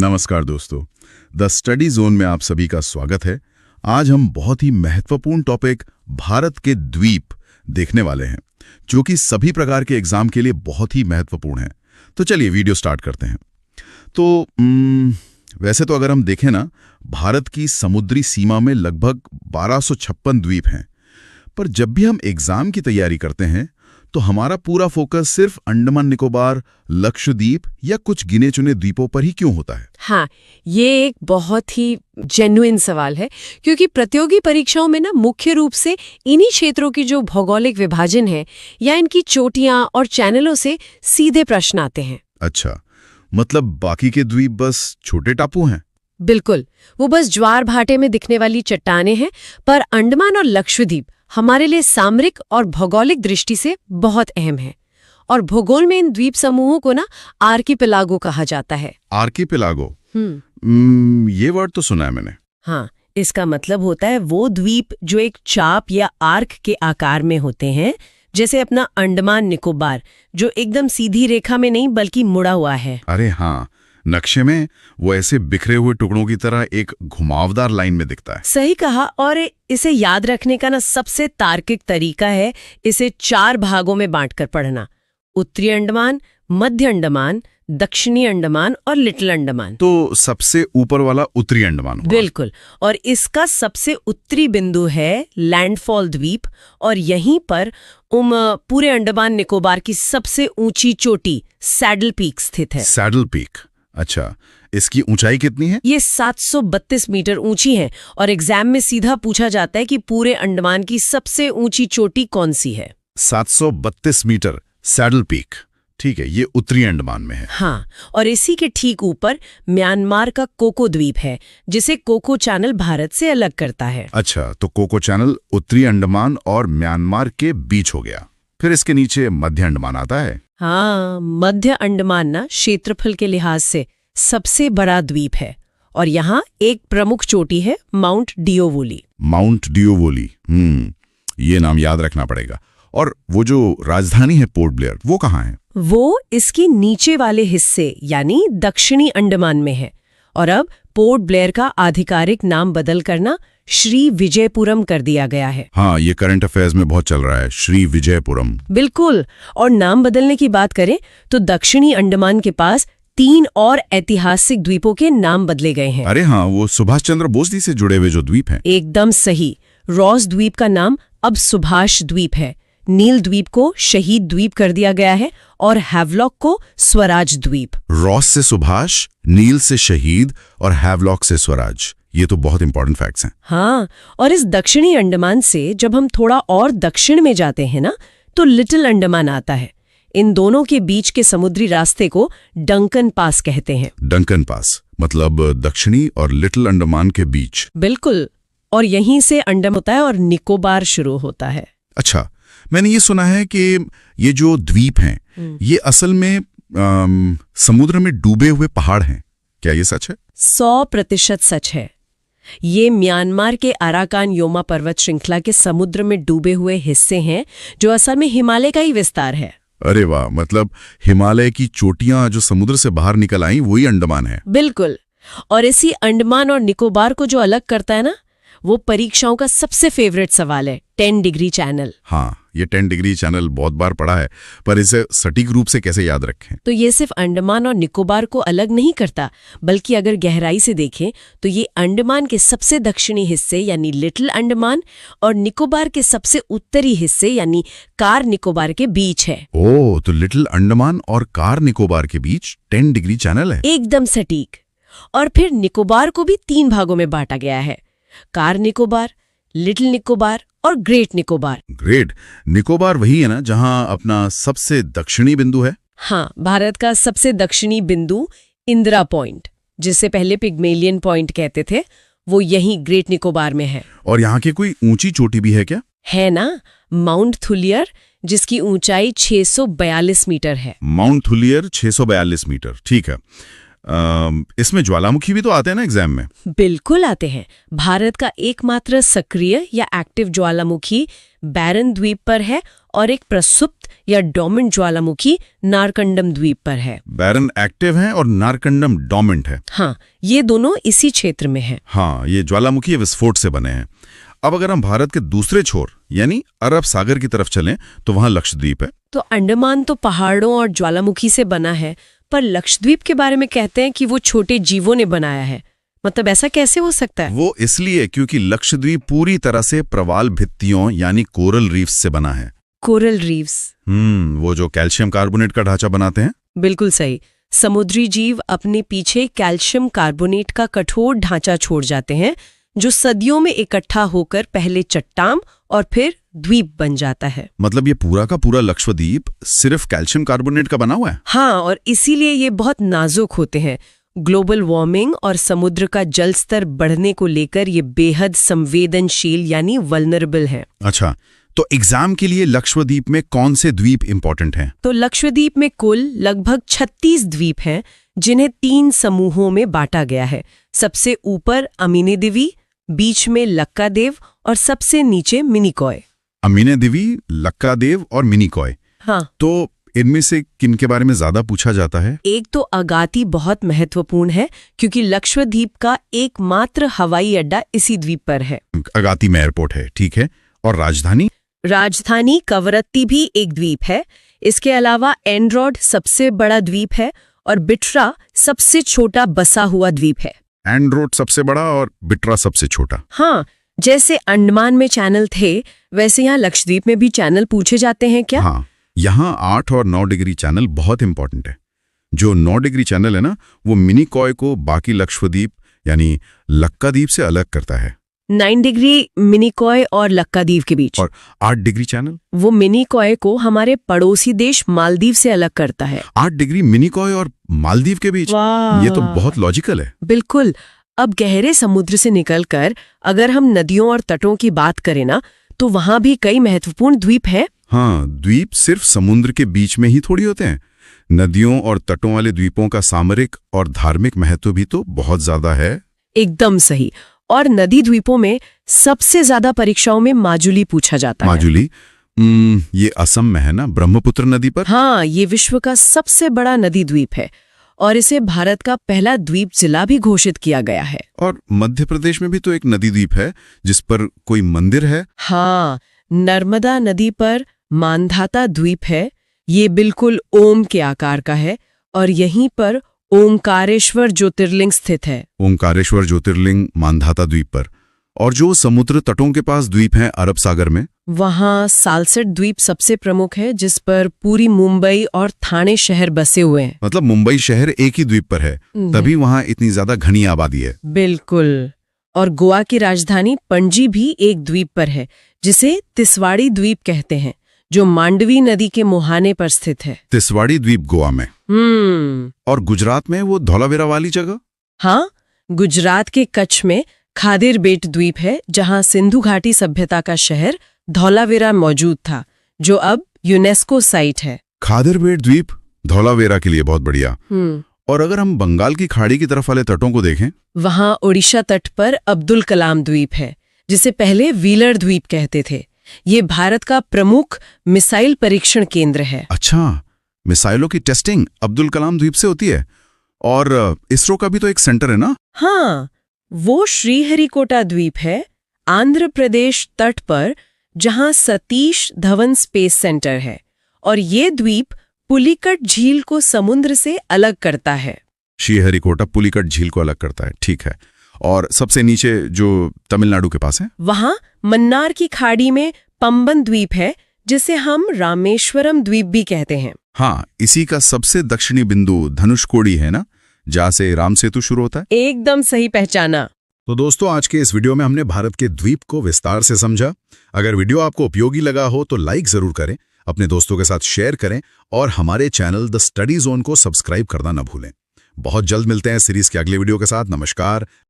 नमस्कार दोस्तों, the study zone में आप सभी का स्वागत है। आज हम बहुत ही महत्वपूर्ण टॉपिक भारत के द्वीप देखने वाले हैं, जो कि सभी प्रकार के एग्जाम के लिए बहुत ही महत्वपूर्ण है। तो चलिए वीडियो स्टार्ट करते हैं। तो वैसे तो अगर हम देखें ना, भारत की समुद्री सीमा में लगभग 1256 द्वीप हैं, पर जब भी हम एग्जाम की तैयारी करते हैं तो हमारा पूरा फोकस सिर्फ अंडमान निकोबार, लक्षद्वीप या कुछ गिने चुने द्वीपों पर ही क्यों होता है? हाँ, ये एक बहुत ही जेन्युइन सवाल है, क्योंकि प्रतियोगी परीक्षाओं में ना मुख्य रूप से इन्हीं क्षेत्रों की जो भौगोलिक विभाजन है या इनकी चोटियां और चैनलों से सीधे प्रश्न आते हैं। अच्छा, मतलब बाकी के द्वीप बस छोटे टापू हैं? बिल्कुल, वो बस ज्वार भाटे में दिखने वाली चट्टानें हैं, पर अंडमान और लक्षद्वीप हमारे लिए सामरिक और भौगोलिक दृष्टि से बहुत अहम है। और भूगोल में इन द्वीप समूहों को ना आर्किपेलागो कहा जाता है। आर्किपेलागो? ये वर्ड तो सुना है मैंने। हाँ, इसका मतलब होता है वो द्वीप जो एक चाप या आर्क के आकार में होते हैं, जैसे अपना अंडमान निकोबार, जो एकदम सीधी रेखा में नहीं बल्कि मुड़ा हुआ है। अरे हाँ, नक्शे में वो ऐसे बिखरे हुए टुकड़ों की तरह एक घुमावदार लाइन में दिखता है। सही कहा। और इसे याद रखने का ना सबसे तार्किक तरीका है इसे 4 भागों में बांटकर पढ़ना: उत्तरी अंडमान, मध्य अंडमान, दक्षिणी अंडमान और लिटिल अंडमान। तो सबसे ऊपर वाला उत्तरी अंडमान हुआ। बिल्कुल, और इसका सबसे उत्तरी बिंदु है लैंडफॉल द्वीप, और यहीं पर पूरे अंडमान निकोबार की सबसे ऊंची चोटी सैडल पीक स्थित है। Saddle peak? अच्छा, इसकी ऊंचाई कितनी है? ये 732 मीटर ऊंची है, और एग्जाम में सीधा पूछा जाता है कि पूरे अंडमान की सबसे ऊंची चोटी कौन सी है। 732 मीटर सैडल पीक, ठीक है, ये उत्तरी अंडमान में है। हाँ, और इसी के ठीक ऊपर म्यांमार का कोको द्वीप है, जिसे कोको चैनल भारत से अलग करता है। अच्छा, तो कोको चैनल उत्तरी अंडमान और म्यांमार के बीच हो गया। फिर इसके नीचे मध्य अंडमान आता है। हाँ, मध्य अंडमान ना क्षेत्रफल के लिहाज से सबसे बड़ा द्वीप है, और यहाँ एक प्रमुख चोटी है माउंट डिओवोली। माउंट डिओवोली, ये नाम याद रखना पड़ेगा। और वो जो राजधानी है पोर्ट ब्लेयर, वो कहाँ है? वो इसके नीचे वाले हिस्से यानी दक्षिणी अंडमान में है। और अब पोर्ट ब्लेयर का आधिकारिक नाम बदल करना श्री विजयपुरम कर दिया गया है। हाँ, ये करंट अफेयर्स में बहुत चल रहा है, श्री विजयपुरम। बिल्कुल। और नाम बदलने की बात करें तो दक्षिणी अंडमान के पास 3 और ऐतिहासिक द्वीपों के नाम बदले गए हैं। अरे हाँ, वो सुभाष चंद्र बोस जी से जुड़े हुए जो द्वीप हैं। एकदम सही। रॉस द्वीप का नाम अब सुभाष द्वीप है, नील द्वीप को शहीद द्वीप कर दिया गया है, और हैवलॉक को स्वराज द्वीप। रॉस से सुभाष, नील से शहीद और हैवलॉक से स्वराज, ये तो बहुत इंपॉर्टेंट फैक्ट्स हैं। हाँ, और इस दक्षिणी अंडमान से जब हम थोड़ा और दक्षिण में जाते हैं ना, तो लिटिल अंडमान आता है। इन दोनों के बीच के समुद्री रास्ते को डंकन पास कहते हैं। डंकन पास मतलब दक्षिणी और लिटिल अंडमान के बीच? बिल्कुल, और यहीं से अंडमान होता है और निकोबार शुरू होता है। अच्छा, मैंने ये सुना है कि ये जो द्वीप हैं, ये असल में समुद्र में डूबे हुए पहाड़ हैं। क्या ये सच है? 100% सच है। ये म्यांमार के अराकान योमा पर्वत श्रृंखला के समुद्र में डूबे हुए हिस्से हैं, जो असल में हिमालय का ही विस्तार है। अरे वाह, मतलब हिमालय की चोटियां जो समुद्र से बाहर निकल आई, वही अंडमान है। बिल्कुल। और इसी अंडमान और निकोबार को जो अलग करता है ना, वो परीक्षाओं का सबसे फेवरेट सवाल है, 10 डिग्री चैनल। हाँ, ये 10 डिग्री चैनल बहुत बार पढ़ा है, पर इसे सटीक रूप से कैसे याद रखें? तो ये सिर्फ अंडमान और निकोबार को अलग नहीं करता, बल्कि अगर गहराई से देखें तो ये अंडमान के सबसे दक्षिणी हिस्से यानी लिटिल अंडमान और निकोबार के सबसे उत्तरी हिस्से यानी कार निकोबार के बीच है। ओह, तो लिटिल अंडमान और कार निकोबार के बीच 10 डिग्री चैनल है। एकदम सटीक। और फिर निकोबार को भी 3 भागों में बांटा गया है: कार निकोबार, लिटिल निकोबार और ग्रेट निकोबार। ग्रेट निकोबार वही है ना जहां अपना सबसे दक्षिणी बिंदु है? हाँ, भारत का सबसे दक्षिणी बिंदु इंदिरा पॉइंट, जिसे पहले पिग्मेलियन पॉइंट कहते थे, वो यहीं ग्रेट निकोबार में है। और यहाँ की कोई ऊंची चोटी भी है क्या? है ना, माउंट थुलियर, जिसकी ऊंचाई 642 मीटर है। माउंट थुलियर 642 मीटर, ठीक है। इसमें ज्वालामुखी भी तो आते हैं ना एग्जाम में? बिल्कुल आते हैं। भारत का एकमात्र सक्रिय या एक्टिव ज्वालामुखी बैरन द्वीप पर है, और एक प्रसुप्त या डोमिनेंट ज्वालामुखी नारकंडम द्वीप पर है। बैरन एक्टिव है और नारकंडम डोमिनेंट है। हाँ, ये दोनों इसी क्षेत्र में हैं। हाँ, ये ज्वालामुखी विस्फोट से बने हैं। अब अगर हम भारत के दूसरे छोर यानी अरब सागर की तरफ चलें तो वहां लक्षद्वीप है। तो अंडमान तो पहाड़ों और ज्वालामुखी से बना है, पर लक्षद्वीप के बारे में कहते हैं कि वो छोटे जीवों ने बनाया है। मतलब ऐसा कैसे हो सकता है? वो इसलिए क्योंकि लक्षद्वीप पूरी तरह से प्रवाल भित्तियों यानी कोरल रीफ्स से बना है। Coral reefs? वो जो कैल्शियम कार्बोनेट का ढांचा बनाते हैं। बिल्कुल सही। समुद्री जीव अपने पीछे कैल्शियम कार्बोनेट का कठोर ढांचा छोड़ जाते हैं, जो सदियों में इकट्ठा होकर पहले चट्टान और फिर द्वीप बन जाता है। मतलब ये पूरा का पूरा लक्षद्वीप सिर्फ कैल्शियम कार्बोनेट का बना हुआ है? हाँ, और इसीलिए ये बहुत नाजुक होते हैं। ग्लोबल वार्मिंग और समुद्र का जल स्तर बढ़ने को लेकर ये बेहद संवेदनशील यानी वल्नरेबल है। अच्छा, तो एग्जाम के लिए लक्षद्वीप में कौन से द्वीप इंपॉर्टेंट हैं? तो लक्षद्वीप में कुल लगभग 36 द्वीप हैं, जिन्हें 3 समूहों में बांटा गया है। सबसे ऊपर अमीनेदिवी, बीच में लक्कादेव और सबसे नीचे मिनिकॉय। अमीनेदिवी, लक्कादेव और मिनिकॉय। हाँ, तो इनमें से किन के बारे में ज्यादा पूछा जाता है? एक तो अगाती बहुत महत्वपूर्ण है, क्योंकि लक्षद्वीप का एकमात्र हवाई अड्डा इसी द्वीप पर है। अगाती में एयरपोर्ट है, ठीक है। और राजधानी? राजधानी कवरत्ती भी एक द्वीप है। इसके अलावा एंड्रोड सबसे बड़ा द्वीप है और बिट्रा सबसे छोटा बसा हुआ द्वीप है। एंड्रोड सबसे बड़ा और बिट्रा सबसे छोटा। हाँ, जैसे अंडमान में चैनल थे, वैसे यहाँ लक्षद्वीप में भी चैनल पूछे जाते हैं क्या? हाँ, यहाँ 8 और 9 डिग्री चैनल बहुत इंपॉर्टेंट है। जो 9 डिग्री चैनल है ना, वो मिनिकॉय को बाकी लक्षद्वीप यानी लक्काद्वीप से अलग करता है। 9 डिग्री मिनिकॉय और लक्काद्वीप के बीच। और 8 डिग्री चैनल? वो मिनिकॉय को हमारे पड़ोसी देश मालदीव से अलग करता है। 8 डिग्री मिनिकॉय और मालदीव के बीच? वाह, ये तो बहुत लॉजिकल है। बिल्कुल। अब गहरे समुद्र से निकलकर अगर हम नदियों और तटों की बात करें ना, तो वहां भी कई महत्वपूर्ण द्वीप हैं। हाँ, द्वीप सिर्फ समुद्र के बीच में ही थोड़ी होते हैं। नदियों और तटों वाले द्वीपों का सामरिक और धार्मिक महत्व भी तो बहुत ज्यादा है। एकदम सही। और नदी द्वीपों में सबसे ज्यादा परीक्षाओं में माजुली पूछा जाता है। माजुली? ये असम में है ना, ब्रह्मपुत्र नदी पर? हाँ, ये विश्व का सबसे बड़ा नदी द्वीप है और इसे भारत का पहला द्वीप जिला भी घोषित किया गया है। और मध्य प्रदेश में भी तो एक नदी द्वीप है जिस पर कोई मंदिर है। हाँ, नर्मदा नदी पर मानधाता द्वीप है। ये बिल्कुल ओम के आकार का है और यहीं पर ओंकारेश्वर ज्योतिर्लिंग स्थित है। ओंकारेश्वर ज्योतिर्लिंग मानधाता द्वीप पर। और जो समुद्र तटों के पास द्वीप हैं अरब सागर में, वहाँ सालसेट द्वीप सबसे प्रमुख है, जिस पर पूरी मुंबई और थाने शहर बसे हुए हैं। मतलब मुंबई शहर एक ही द्वीप पर है, तभी वहाँ इतनी ज्यादा घनी आबादी है। बिल्कुल। और गोवा की राजधानी पणजी भी एक द्वीप पर है, जिसे तिसवाड़ी द्वीप कहते हैं, जो मांडवी नदी के मुहाने पर स्थित है। तिसवाड़ी द्वीप गोवा में। और गुजरात में वो धौलावीरा वाली जगह? हाँ, गुजरात के कच्छ में खादिर बेट द्वीप है, जहाँ सिंधु घाटी सभ्यता का शहर धौलावीरा मौजूद था, जो अब यूनेस्को साइट है। खादिर बेट द्वीप धौलावीरा के लिए बहुत बढ़िया। और अगर हम बंगाल की खाड़ी की तरफ वाले तटों को देखें, वहाँ ओडिशा तट पर अब्दुल कलाम द्वीप है, जिसे पहले व्हीलर द्वीप कहते थे। ये भारत का प्रमुख मिसाइल परीक्षण केंद्र है। अच्छा, मिसाइलों की टेस्टिंग अब्दुल कलाम द्वीप से होती है। और इसरो का भी तो एक सेंटर है ना? हाँ, वो श्रीहरिकोटा द्वीप है, आंध्र प्रदेश तट पर, जहां सतीश धवन स्पेस सेंटर है। और ये द्वीप पुलिकट झील को समुद्र से अलग करता है। श्रीहरिकोटा पुलिकट झील को अलग करता है, ठीक है। और सबसे नीचे जो तमिलनाडु के पास है, वहां मन्नार की खाड़ी में पंबन द्वीप है, जिसे हम रामेश्वरम द्वीप भी कहते हैं। हाँ, इसी का सबसे दक्षिणी बिंदु धनुषकोडी है ना, जहाँ से राम सेतु शुरू होता है। एकदम सही पहचाना। तो दोस्तों, आज के इस वीडियो में हमने भारत के द्वीप को विस्तार से समझा। अगर वीडियो आपको उपयोगी लगा हो तो लाइक जरूर करें, अपने दोस्तों के साथ शेयर करें और हमारे चैनल द स्टडी जोन को सब्सक्राइब करना न भूलें। बहुत जल्द मिलते हैं सीरीज के अगले वीडियो के साथ। नमस्कार।